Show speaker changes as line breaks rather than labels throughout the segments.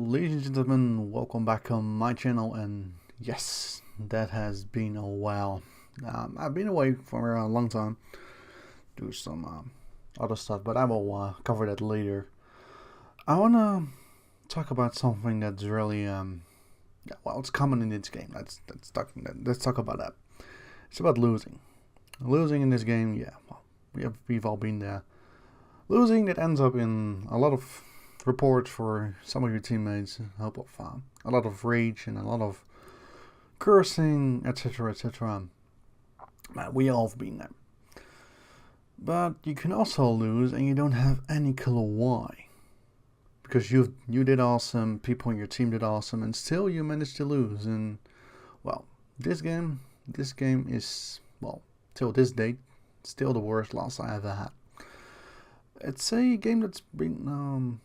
ladies and gentlemen, welcome back on my channel, and yes, that has been a while. I've been away for a long time, do some other stuff, but I will cover that later. I wanna talk about something that's really well, it's common in this game. Let's talk about that. It's about losing. Losing in this game, yeah. Well, we've all been there. Losing that ends up in a lot of reports for some of your teammates, hope of a lot of rage and a lot of cursing, etc., etc. We all have been there. But you can also lose and you don't have any clue why. Because you did awesome, people on your team did awesome, and still you managed to lose. And well, this game is, well, till this date, still the worst loss I ever had. It's a game that's been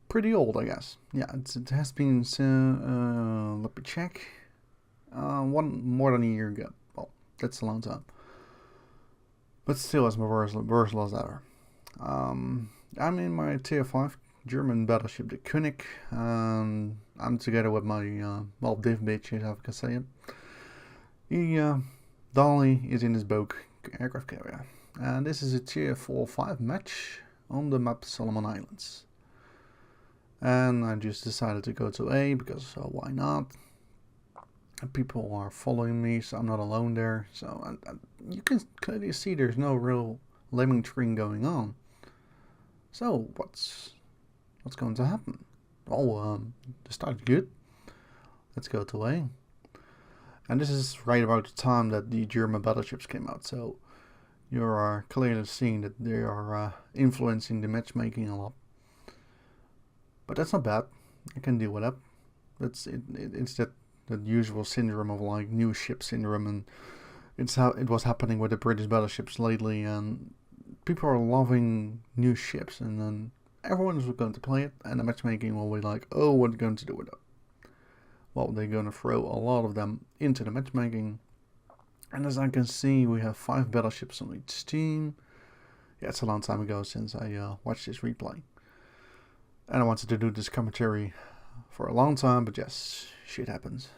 pretty old, I guess. Yeah, it has been, let me check, more than a year ago. Well, that's a long time. But still, it's my worst loss ever. I'm in my tier 5 German battleship, the König. I'm together with my, well, div bitch, if I can say it. Dolly is in his boat aircraft carrier. And this is a tier 4-5 match on the map Solomon Islands. And I just decided to go to A because why not? And people are following me, so I'm not alone there. So you can clearly see there's no real lemming train going on. So what's going to happen? Oh, the start's good. Let's go to A. And this is right about the time that the German battleships came out. So you are clearly seeing that they are influencing the matchmaking a lot. But that's not bad. I can deal with that. It's that usual syndrome of like new ship syndrome, and it's how it was happening with the British battleships lately. And people are loving new ships, and then everyone is going to play it, and the matchmaking will be like, oh, what are you going to do with it? Well, they're going to throw a lot of them into the matchmaking. And as I can see, we have 5 battleships on each team. Yeah, it's a long time ago since I watched this replay. And I wanted to do this commentary for a long time, but yes, shit happens.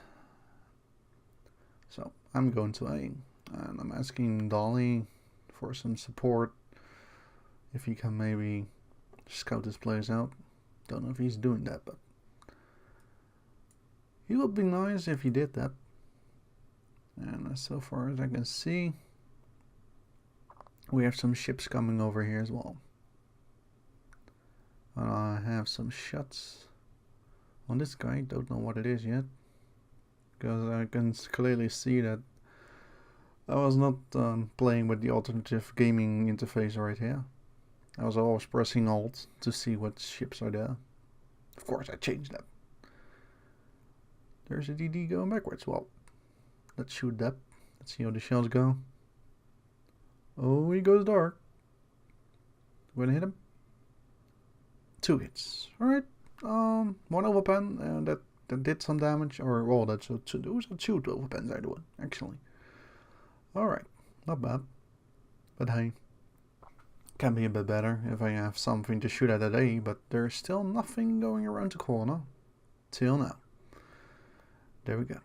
So, I'm going to A. And I'm asking Dolly for some support. If he can maybe scout this place out. Don't know if he's doing that, but he would be nice if he did that. And so far as I can see, we have some ships coming over here as well. And I have some shots on this guy. Don't know what it is yet, because I can clearly see that I was not playing with the alternative gaming interface right here. I was always pressing Alt to see what ships are there. Of course I changed that. There's a DD going backwards. Well, let's shoot that. Let's see how the shells go. Oh, he goes dark. We're gonna hit him. 2 hits. Alright. 1 overpen, and that did some damage. Or, well, those are 2 overpens I do it, actually. Alright. Not bad. But hey. Can be a bit better if I have something to shoot at A, but there's still nothing going around the corner. Till now. There we go.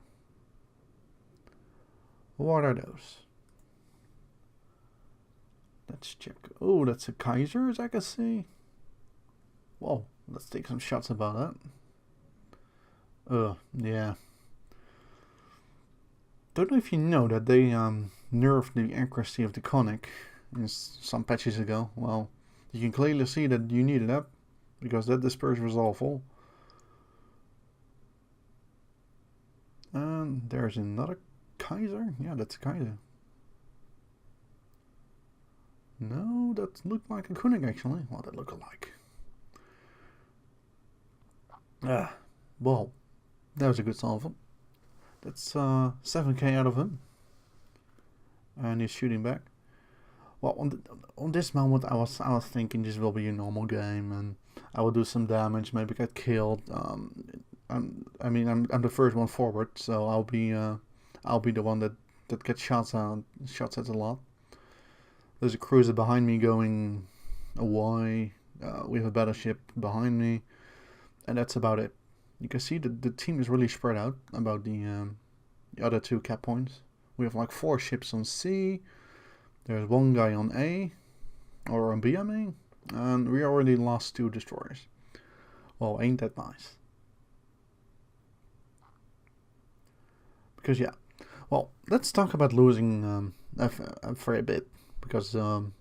What are those? Let's check. Oh, that's a Kaiser, as I can see. Whoa, let's take some shots about that. Yeah. Don't know if you know that they nerfed the accuracy of the Konig in some patches ago. Well, you can clearly see that you needed that, because that dispersion was awful. And there's another Kaiser? Yeah, that's a Kaiser. No, that looked like a König actually. Well, that look alike. Well, that was a good salvo. That's 7k out of him. And he's shooting back. Well, on this moment, I was thinking this will be a normal game, and I will do some damage, maybe get killed. I'm the first one forward, so I'll be the one that gets shots at a lot. There's a cruiser behind me going away. We have a battleship behind me, and that's about it. You can see that the team is really spread out about the other 2 cap points. We have like 4 ships on C. There's 1 guy on A, or on B, I mean, and we already lost 2 destroyers. Well, ain't that nice? Because yeah, well, let's talk about losing for a bit, because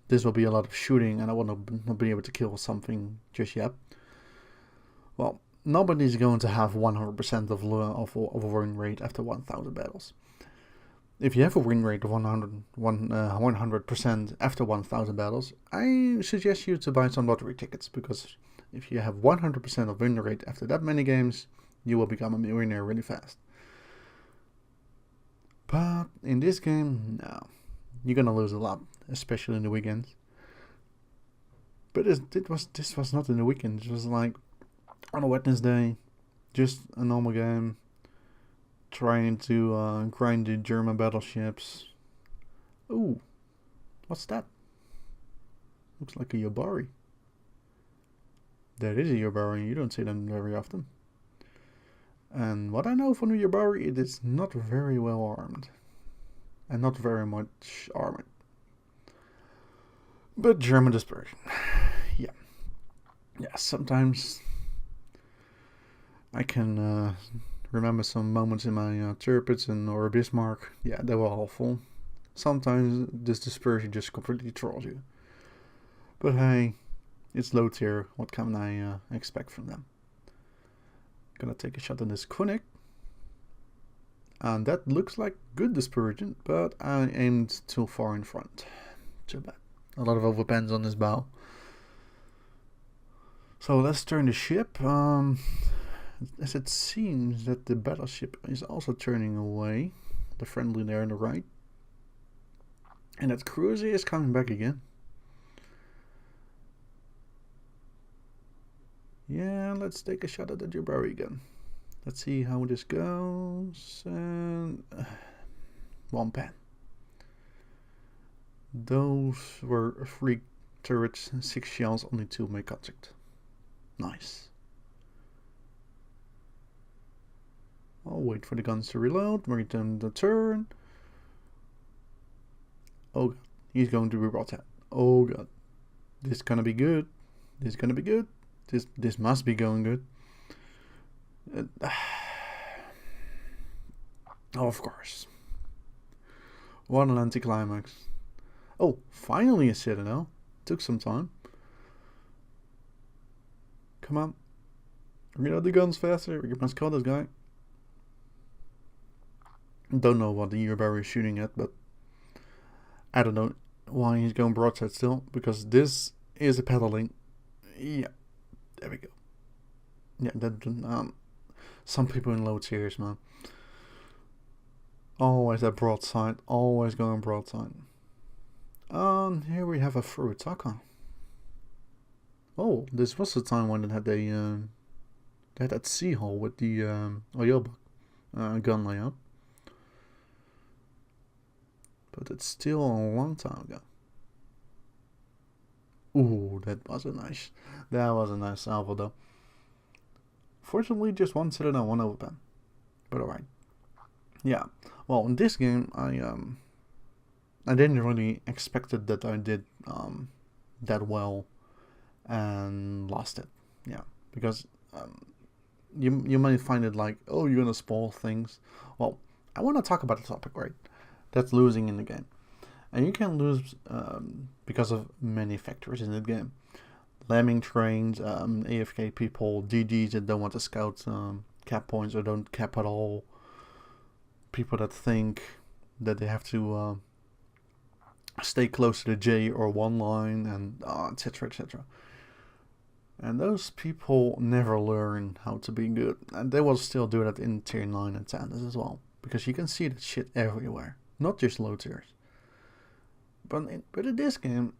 this will be a lot of shooting, and I will not be able to kill something just yet. Well, nobody's going to have 100% of a win rate after 1,000 battles. If you have a win rate of 100% after 1,000 battles, I suggest you to buy some lottery tickets, because if you have 100% of win rate after that many games, you will become a millionaire really fast. But in this game, no. You're gonna lose a lot, especially in the weekends. But this was not in the weekend. It was like on a Wednesday, just a normal game, trying to grind the German battleships. Ooh, what's that? Looks like a Yobari. That is a Yobari. You don't see them very often. And what I know from the Yobari, it is not very well armed. And not very much armored. But German dispersion. Yeah. Yeah, sometimes I can remember some moments in my Tirpitz or Bismarck. Yeah, they were awful. Sometimes this dispersion just completely trolls you. But hey, it's low tier. What can I expect from them? Gonna take a shot on this Konig. And that looks like good dispersion, but I aimed too far in front. Too bad. A lot of overpens on this bow. So let's turn the ship. As it seems that the battleship is also turning away. The friendly there on the right. And that cruiser is coming back again. Yeah, let's take a shot at the Jabari again. Let's see how this goes. And 1 pen. Those were 3 turrets, 6 shells, only 2 make contact. Nice. I'll wait for the guns to reload, return the turn. Oh god, he's going to be brought out. Oh god. This is gonna be good. This is gonna be good. This must be going good. Oh, of course. What an anticlimax. Oh, finally a citadel. Took some time. Come on. Reload the guns faster. We must kill this guy. Don't know what the Yurbarri is shooting at, but I don't know why he's going broadside still, because this is a pedaling. Yeah, there we go. Yeah, that some people in low tiers, man. Always that broadside, always going broadside. Here we have a Furutaka. Oh, this was the time when it had they had that sea hull with the Oyoba gun layout. But it's still a long time ago. Ooh, that was a nice salvo though. Fortunately, just 1 citadel, 1 overpen. But alright. Yeah. Well, in this game, I didn't really expected that I did that well and lost it. Yeah, because you might find it like, oh, you're gonna spoil things. Well, I want to talk about the topic, right? That's losing in the game, and you can lose because of many factors in the game. Lemming trains, AFK people, DGs that don't want to scout cap points or don't cap at all. People that think that they have to stay close to the J or 1 line, and etc, etc. And those people never learn how to be good, and they will still do that in tier 9 and 10 as well, because you can see that shit everywhere, not just low tiers. But in this game,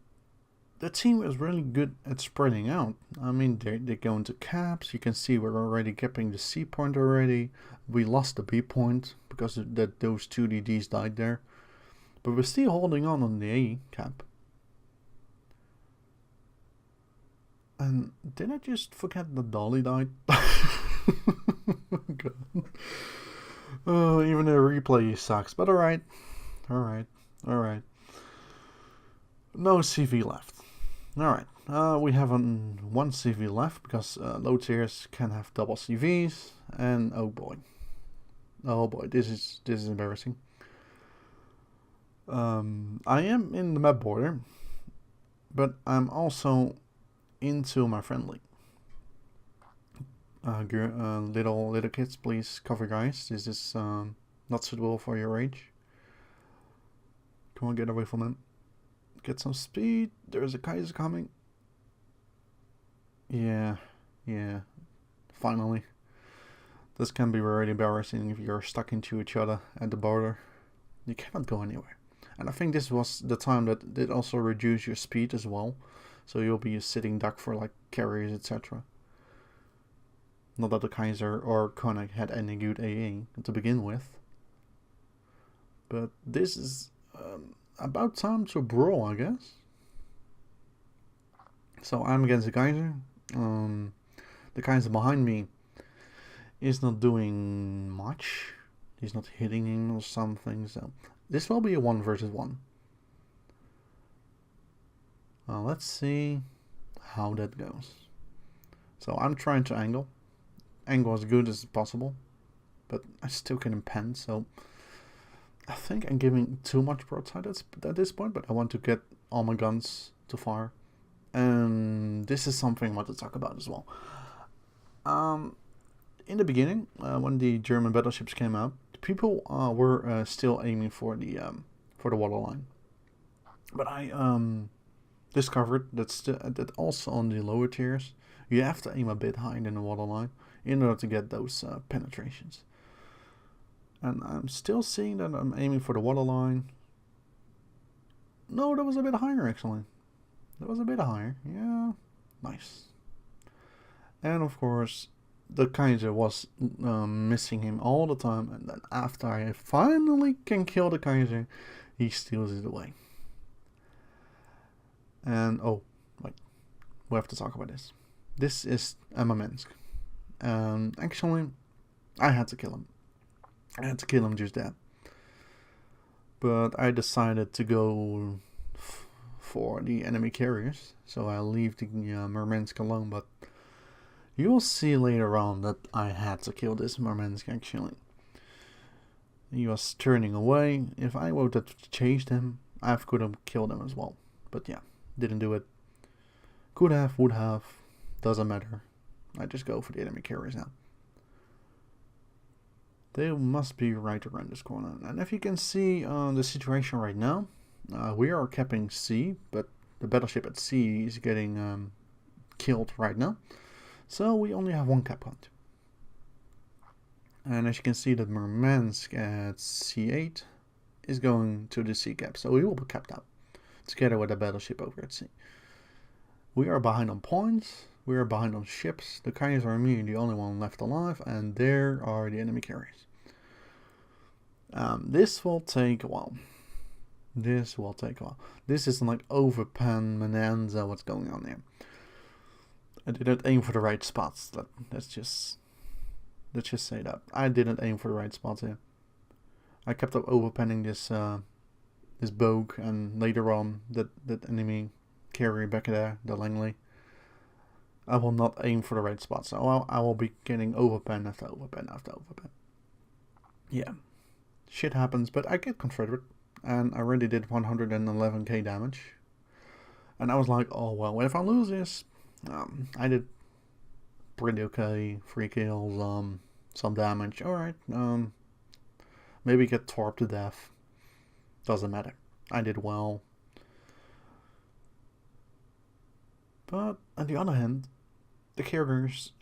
the team is really good at spreading out. I mean, they go into caps. You can see we're already capping the C point already. We lost the B point because that those 2 DDs died there. But we're still holding on the A cap. And did I just forget the dolly died? God. Oh, even the replay sucks. But alright. Alright. Alright. No CV left. Alright. We have one CV left because low tiers can have double CVs. And oh boy. Oh boy, this is embarrassing. I am in the map border, but I'm also into my friendly. Little kids, please cover your eyes. This is not suitable for your age. Come on, get away from him. Get some speed. There's a Kaiser coming. Yeah. Finally. This can be very embarrassing if you're stuck into each other at the border. You cannot go anywhere. And I think this was the time that did also reduce your speed as well. So you'll be a sitting duck for like carriers, etc. Not that the Kaiser or Konig had any good AA to begin with. But this is about time to brawl, I guess. So I'm against the Kaiser. The Kaiser behind me is not doing much. He's not hitting him or something. So this will be a 1 versus 1. Let's see how that goes. So I'm trying to angle as good as possible, but I still can impend. So I think I'm giving too much broadside at this point, but I want to get all my guns to fire. And this is something I want to talk about as well. In the beginning, when the German battleships came out, people were still aiming for the waterline. But I discovered that also on the lower tiers, you have to aim a bit higher than the waterline in order to get those penetrations. And I'm still seeing that I'm aiming for the waterline. No, that was a bit higher actually. That was a bit higher. Yeah, nice. And of course, the Kaiser was missing him all the time. And then after I finally can kill the Kaiser, he steals it away. And oh, wait, we have to talk about this. This is Murmansk. Actually, I had to kill him. I had to kill him just that. But I decided to go for the enemy carriers, so I leave the Murmansk alone. But you'll see later on that I had to kill this Murmansk actually. He was turning away. If I would have chased him, I could have killed him as well. But yeah, didn't do it. Could have, would have, doesn't matter. I just go for the enemy carriers now. They must be right around this corner. And if you can see the situation right now, we are capping C, but the battleship at C is getting killed right now. So we only have one cap point. And as you can see, that Murmansk at C8 is going to the C cap. So we will be capped out together with the battleship over at C. We are behind on points. We are behind on ships. The Kaiser and me are the only one left alive. And there are the enemy carriers. This will take a while. This is like overpan bonanza what's going on here. I didn't aim for the right spots. Let's just say that. I didn't aim for the right spots here. I kept up overpanning this bogue, and later on that enemy carrier back there, the Langley. I will not aim for the right spots. So I will be getting overpan after overpan after overpan. Yeah. Shit happens, but I get Confederate, and I already did 111k damage. And I was like, oh well, if I lose this, I did pretty okay, 3 kills, some damage, alright, maybe get torped to death, doesn't matter, I did well. But on the other hand, the carriers,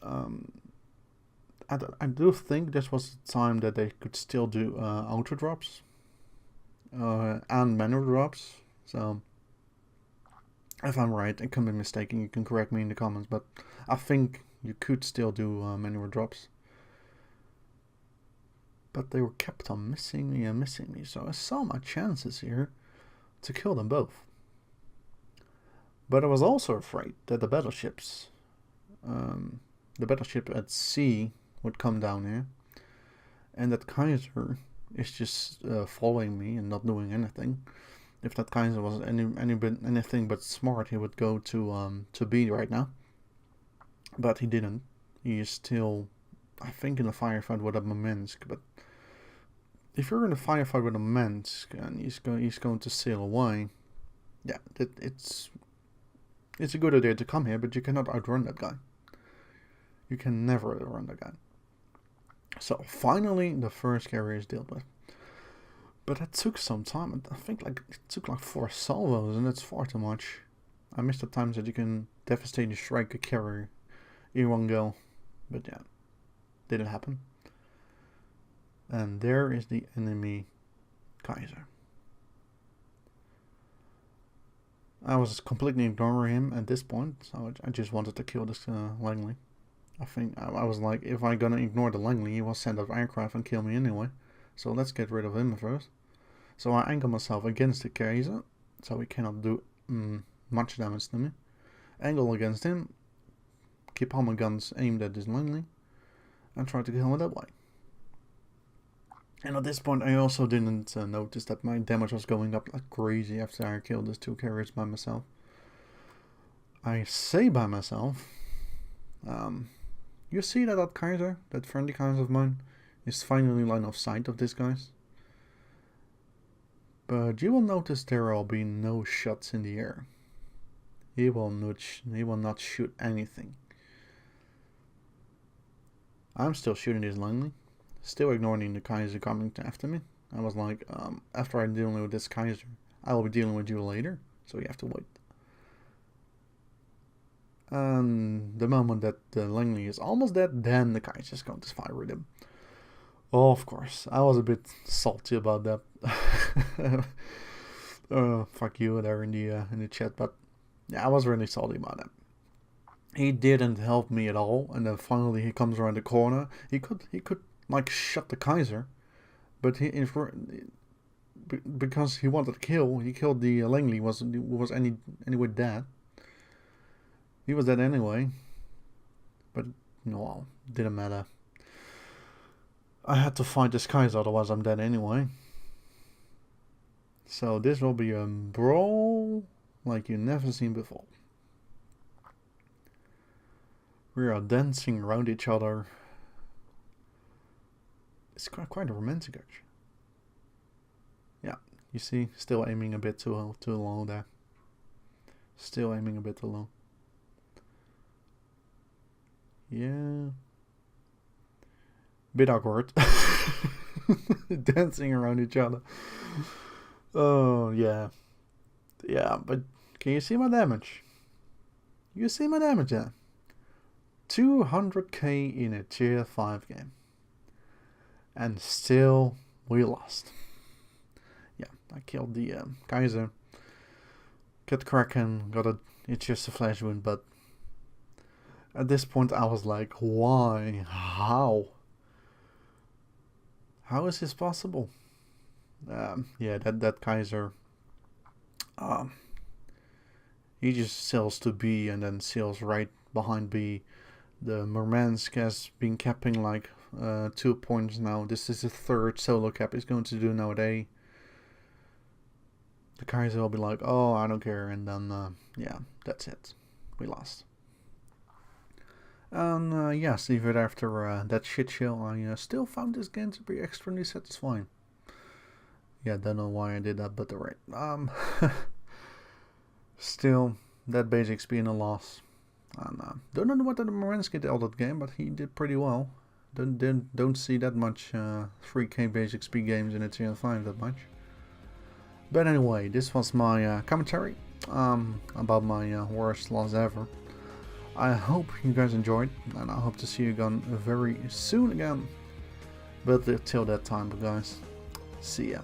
I do think this was the time that they could still do auto drops and manual drops. So if I'm right, I can be mistaken, you can correct me in the comments, but I think you could still do manual drops. But they were kept on missing me, so I saw my chances here to kill them both. But I was also afraid that the battleships, the battleship at sea would come down here, and that Kaiser is just following me and not doing anything. If that Kaiser was anything but smart, he would go to B right now. But he didn't. He is still, I think, in a firefight with a Murmansk. But if you're in a firefight with a Murmansk and he's going to sail away, yeah, it's a good idea to come here, but you cannot outrun that guy. You can never outrun that guy. So finally, the first carrier is dealt with. But that took some time. I think it took like 4 salvos, and that's far too much. I missed the times that you can devastate and strike a carrier in one go. But yeah, didn't happen. And there is the enemy Kaiser. I was completely ignoring him at this point, so I just wanted to kill this Langley. I think I was like, if I'm gonna ignore the Langley, he will send up aircraft and kill me anyway. So let's get rid of him first. So I angle myself against the Kaiser, so he cannot do much damage to me. Angle against him, keep all my guns aimed at this Langley, and try to kill him that way. And at this point I also didn't notice that my damage was going up like crazy after I killed these 2 carriers by myself. I say by myself, you see that Kaiser, that friendly Kaiser of mine, is finally line of sight of these guys. But you will notice there will be no shots in the air. He will not shoot anything. I'm still shooting this Langley, still ignoring the Kaiser coming after me. I was like, after I'm dealing with this Kaiser, I will be dealing with you later, so you have to wait. And the moment that the Langley is almost dead, then the Kaiser is going to fire with him. Oh, of course, I was a bit salty about that. Fuck you there in the chat, but yeah, I was really salty about that. He didn't help me at all, and then finally he comes around the corner. He could like shot the Kaiser, but because he wanted to kill, he killed the Langley. Was anyway dead. He was dead anyway, but no, didn't matter. I had to fight this Kaiser, otherwise I'm dead anyway. So this will be a brawl like you've never seen before. We are dancing around each other. It's quite romantic actually. Yeah, you see, still aiming a bit too low there. Still aiming a bit too low. Yeah. Bit awkward. Dancing around each other. Oh, yeah. Yeah, but can you see my damage? You see my damage there? 200k in a tier 5 game. And still, we lost. Yeah, I killed the Kaiser. Got Kraken, it's just a flash wound, but at this point I was like, why? How? How is this possible? Yeah, that Kaiser, he just sails to B and then sails right behind B. The Murmansk has been capping like 2 points now. This is the 3rd solo cap he's going to do nowadays. The Kaiser will be like, oh, I don't care, and then yeah, that's it. We lost. And yes, even after that shit show, I still found this game to be extremely satisfying. Yeah, don't know why I did that, but alright. Still, that base XP in a loss. And don't know what the Murmansk did all that game, but he did pretty well. Don't see that much 3k base XP games in a tier 5 that much. But anyway, this was my commentary about my worst loss ever. I hope you guys enjoyed, and I hope to see you again very soon again. But till that time, guys, see ya.